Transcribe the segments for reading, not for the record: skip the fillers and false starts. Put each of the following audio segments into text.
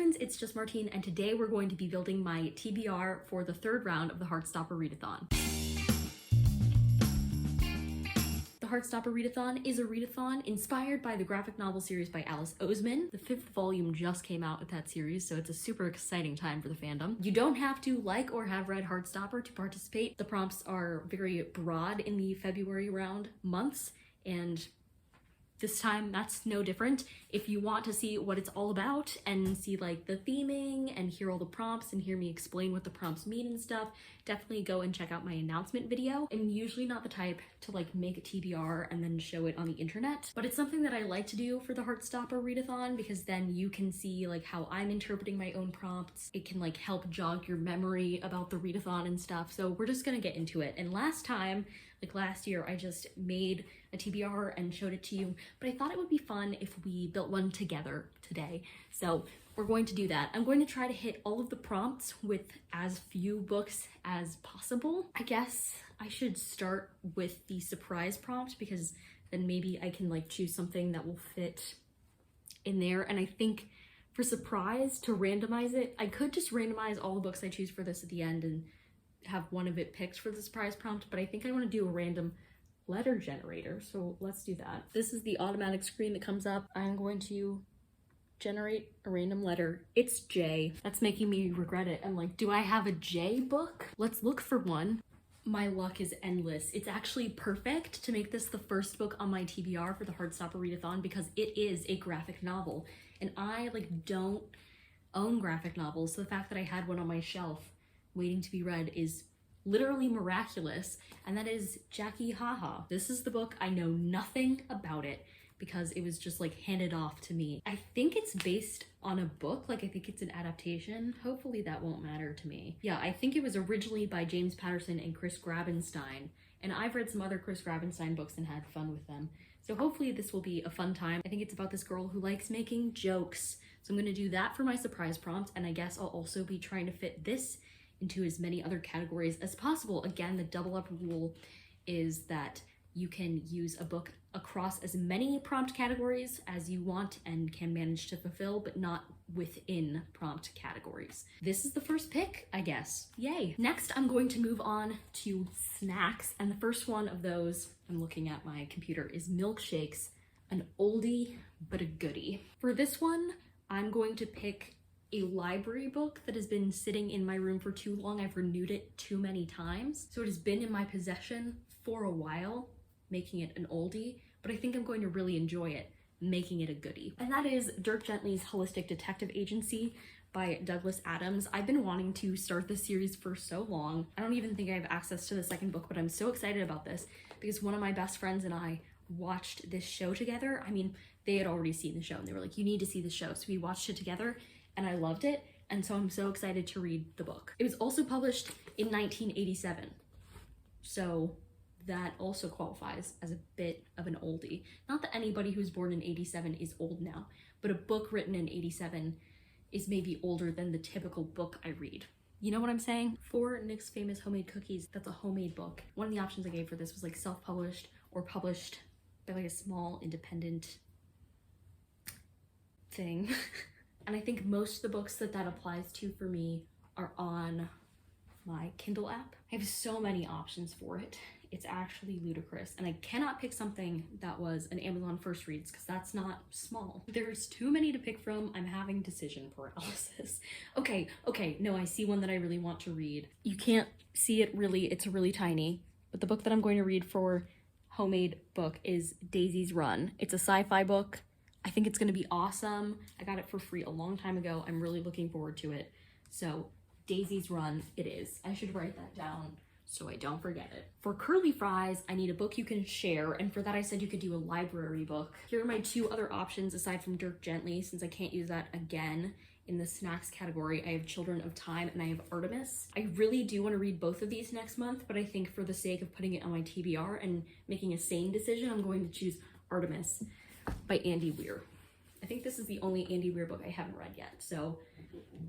friends, it's just Martine, and today we're going to be building my TBR for the third round of the Heartstopper Readathon. The Heartstopper Readathon is a readathon inspired by the graphic novel series by Alice Oseman. The 5th volume just came out with that series, so it's a super exciting time for the fandom. You don't have to like or have read Heartstopper to participate. The prompts are very broad in the February round months, and this time that's no different. If you want to see what it's all about and see like the theming and hear all the prompts and hear me explain what the prompts mean and stuff, definitely go and check out my announcement video. I'm usually not the type to like make a TBR and then show it on the internet, but it's something that I like to do for the Heartstopper Readathon because then you can see like how I'm interpreting my own prompts. It can like help jog your memory about the readathon and stuff. So we're just gonna get into it. And last year, I just made a TBR and showed it to you, but I thought it would be fun if we built one together today. So we're going to do that. I'm going to try to hit all of the prompts with as few books as possible. I guess I should start with the surprise prompt because then maybe I can like choose something that will fit in there. And I think for surprise, to randomize it, I could just randomize all the books I choose for this at the end and have one of it picked for the surprise prompt, but I think I want to do a random letter generator, so let's do that. This is the automatic screen that comes up. I'm going to generate a random letter. It's J. That's making me regret it. I'm like, do I have a J book? Let's look for one. My luck is endless. It's actually perfect to make this the first book on my TBR for the Heartstopper Readathon because it is a graphic novel, and I like don't own graphic novels, so the fact that I had one on my shelf waiting to be read is literally miraculous, and that is Jackie Haha. This is the book. I know nothing about it because it was just like handed off to me. I think it's based on a book, like I think it's an adaptation. Hopefully that won't matter to me. Yeah, I think it was originally by James Patterson and Chris Grabenstein, and I've read some other Chris Grabenstein books and had fun with them. So hopefully this will be a fun time. I think it's about this girl who likes making jokes. So I'm gonna do that for my surprise prompt, and I guess I'll also be trying to fit this into as many other categories as possible. Again, the double up rule is that you can use a book across as many prompt categories as you want and can manage to fulfill, but not within prompt categories. This is the first pick, I guess. Yay. Next, I'm going to move on to snacks, and the first one of those, I'm looking at my computer, is milkshakes, an oldie but a goodie. For this one, I'm going to pick a library book that has been sitting in my room for too long. I've renewed it too many times, so it has been in my possession for a while, making it an oldie, but I think I'm going to really enjoy it, making it a goodie. And that is Dirk Gently's Holistic Detective Agency by Douglas Adams. I've been wanting to start this series for so long. I don't even think I have access to the second book, but I'm so excited about this because one of my best friends and I watched this show together. I mean, they had already seen the show and they were like, you need to see the show. So we watched it together and I loved it, and so I'm so excited to read the book. It was also published in 1987, so that also qualifies as a bit of an oldie. Not that anybody who's born in 87 is old now, but a book written in 87 is maybe older than the typical book I read. You know what I'm saying? For Nick's Famous Homemade Cookies, that's a homemade book. One of the options I gave for this was like self-published or published by like a small independent thing. And I think most of the books that applies to for me are on my Kindle app. I have so many options for it. It's actually ludicrous. And I cannot pick something that was an Amazon First Reads because that's not small. There's too many to pick from. I'm having decision paralysis. Okay, no, I see one that I really want to read. You can't see it really, it's really tiny. But the book that I'm going to read for homemade book is Daisy's Run. It's a sci-fi book. I think it's gonna be awesome. I got it for free a long time ago. I'm really looking forward to it. So Daisy's Run it is. I should write that down so I don't forget it. For curly fries, I need a book you can share, and for that I said you could do a library book. Here are my two other options aside from Dirk Gently, since I can't use that again in the snacks category. I have Children of Time and I have Artemis. I really do want to read both of these next month, but I think for the sake of putting it on my TBR and making a sane decision, I'm going to choose Artemis by Andy Weir. I think this is the only Andy Weir book I haven't read yet, so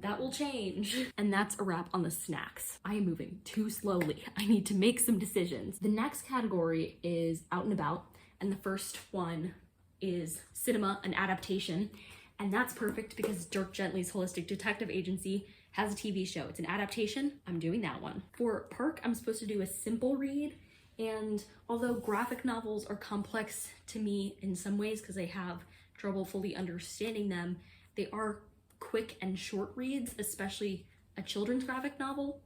that will change. And that's a wrap on the snacks. I am moving too slowly. I need to make some decisions. The next category is Out and About, and the first one is cinema, an adaptation. And that's perfect because Dirk Gently's Holistic Detective Agency has a TV show. It's an adaptation. I'm doing that one. For Park, I'm supposed to do a simple read. And although graphic novels are complex to me in some ways because I have trouble fully understanding them, they are quick and short reads, especially a children's graphic novel.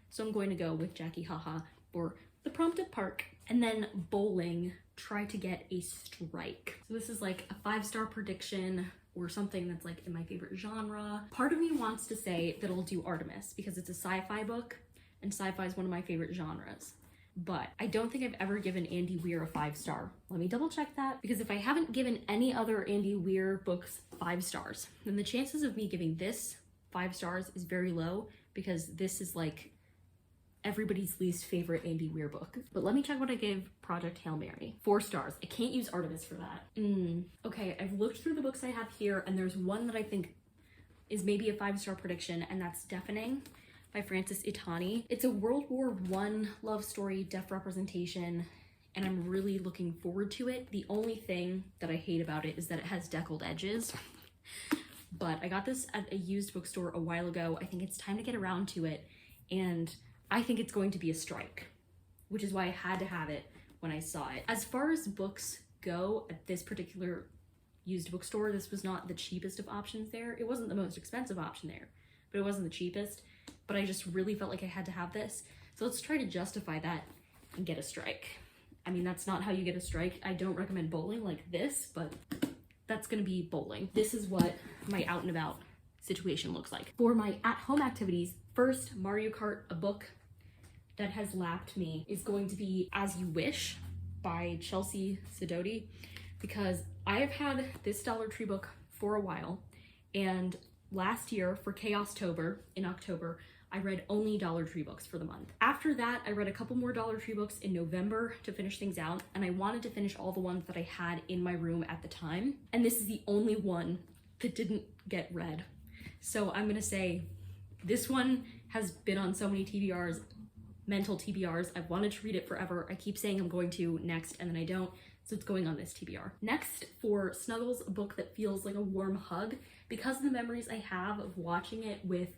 So I'm going to go with Jackie Haha for the prompt at Park. And then Bowling, try to get a strike. So this is like a 5-star prediction or something that's like in my favorite genre. Part of me wants to say that I'll do Artemis because it's a sci-fi book and sci-fi is one of my favorite genres. But I don't think I've ever given Andy Weir a 5-star. Let me double check that, because if I haven't given any other Andy Weir books 5 stars, then the chances of me giving this 5 stars is very low, because this is like everybody's least favorite Andy Weir book. But let me check what I gave Project Hail Mary. 4 stars. I can't use Artemis for that. Okay, I've looked through the books I have here, and there's one that I think is maybe a 5-star prediction, and that's Deafening by Frances Itani. It's a World War I love story, deaf representation, and I'm really looking forward to it. The only thing that I hate about it is that it has deckled edges. But I got this at a used bookstore a while ago. I think it's time to get around to it, and I think it's going to be a strike, which is why I had to have it when I saw it. As far as books go at this particular used bookstore, this was not the cheapest of options there. It wasn't the most expensive option there, but it wasn't the cheapest. But I just really felt like I had to have this. So let's try to justify that and get a strike. I mean, that's not how you get a strike. I don't recommend Bowling like this, but that's gonna be Bowling. This is what my out and about situation looks like. For my at-home activities, first, Mario Kart, a book that has lapped me, is going to be As You Wish by Chelsea Sidoti, because I have had this Dollar Tree book for a while, and last year for Chaos-tober in October, I read only Dollar Tree books for the month. After that, I read a couple more Dollar Tree books in November to finish things out, and I wanted to finish all the ones that I had in my room at the time, and this is the only one that didn't get read. So I'm gonna say this one has been on so many TBRs, mental TBRs. I've wanted to read it forever. I keep saying I'm going to next, and then I don't, so it's going on this TBR. Next, for Snuggles, a book that feels like a warm hug. Because of the memories I have of watching it with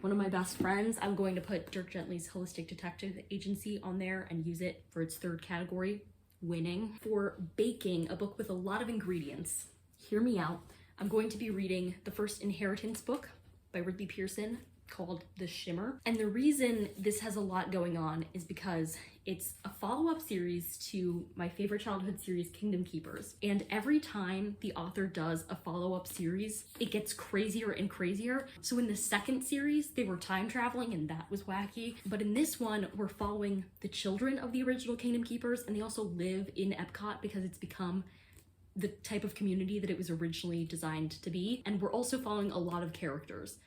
one of my best friends, I'm going to put Dirk Gently's Holistic Detective Agency on there and use it for its 3rd category, Winning. For baking, a book with a lot of ingredients. Hear me out. I'm going to be reading the first Inheritance book by Ridley Pearson called The Shimmer. And the reason this has a lot going on is because it's a follow-up series to my favorite childhood series, Kingdom Keepers. And every time the author does a follow-up series, it gets crazier and crazier. So in the 2nd series, they were time traveling and that was wacky. But in this one, we're following the children of the original Kingdom Keepers, and they also live in Epcot because it's become the type of community that it was originally designed to be. And we're also following a lot of characters.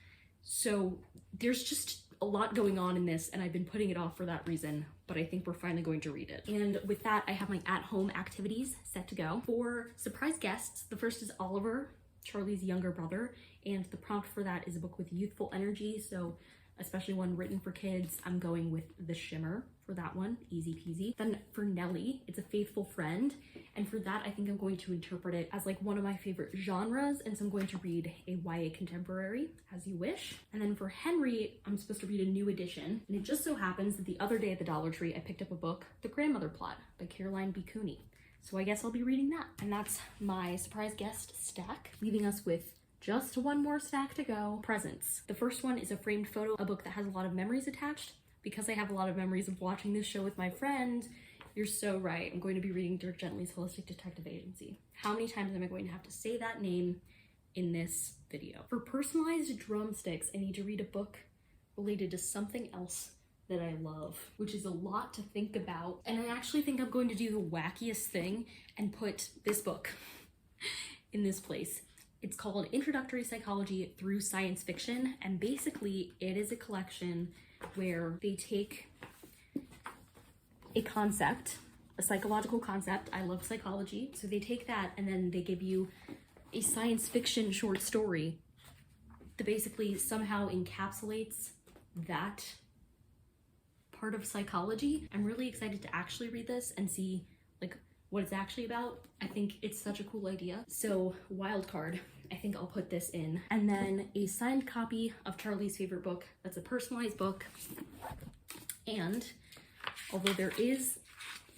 So there's just a lot going on in this, and I've been putting it off for that reason, but I think we're finally going to read it. And with that, I have my at-home activities set to go. For surprise guests, the first is Oliver, Charlie's younger brother, and the prompt for that is a book with youthful energy, so especially one written for kids, I'm going with The Shimmer for that one, easy peasy. Then for Nellie, it's a faithful friend, and for that I think I'm going to interpret it as like one of my favorite genres, and so I'm going to read a YA contemporary, As You Wish. And then for Henry, I'm supposed to read a new edition, and it just so happens that the other day at the Dollar Tree I picked up a book, The Grandmother Plot by Caroline B. Cooney. So I guess I'll be reading that. And that's my surprise guest stack, leaving us with just one more stack to go. Presents. The first one is a framed photo, a book that has a lot of memories attached. Because I have a lot of memories of watching this show with my friend, you're so right. I'm going to be reading Dirk Gently's Holistic Detective Agency. How many times am I going to have to say that name in this video? For personalized drumsticks, I need to read a book related to something else that I love, which is a lot to think about. And I actually think I'm going to do the wackiest thing and put this book in this place. It's called Introductory Psychology Through Science Fiction, and basically it is a collection where they take a concept, a psychological concept. I love psychology. So they take that and then they give you a science fiction short story that basically somehow encapsulates that part of psychology. I'm really excited to actually read this and see like what it's actually about. I think it's such a cool idea. So wild card, I think I'll put this in. And then a signed copy of Charlie's favorite book. That's a personalized book. And although there is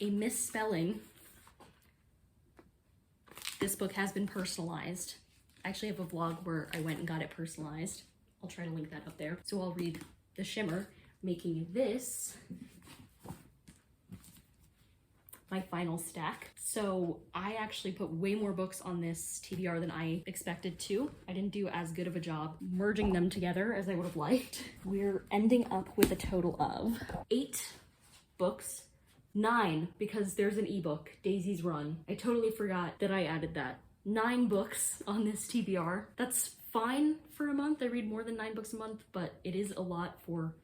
a misspelling, this book has been personalized. I actually have a vlog where I went and got it personalized. I'll try to link that up there. So I'll read The Shimmer, making this my final stack. So I actually put way more books on this TBR than I expected to. I didn't do as good of a job merging them together as I would have liked. We're ending up with a total of 8 books. 9, because there's an ebook, Daisy's Run. I totally forgot that I added that. 9 books on this TBR. That's fine for a month. I read more than 9 books a month, but it is a lot for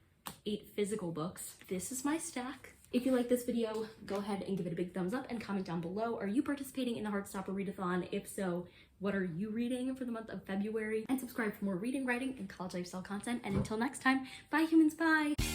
8 physical books. This is my stack. If you like this video, go ahead and give it a big thumbs up and comment down below. Are you participating in the Heartstopper Readathon? If so, what are you reading for the month of February? And subscribe for more reading, writing, and college lifestyle content. And until next time, bye humans, bye!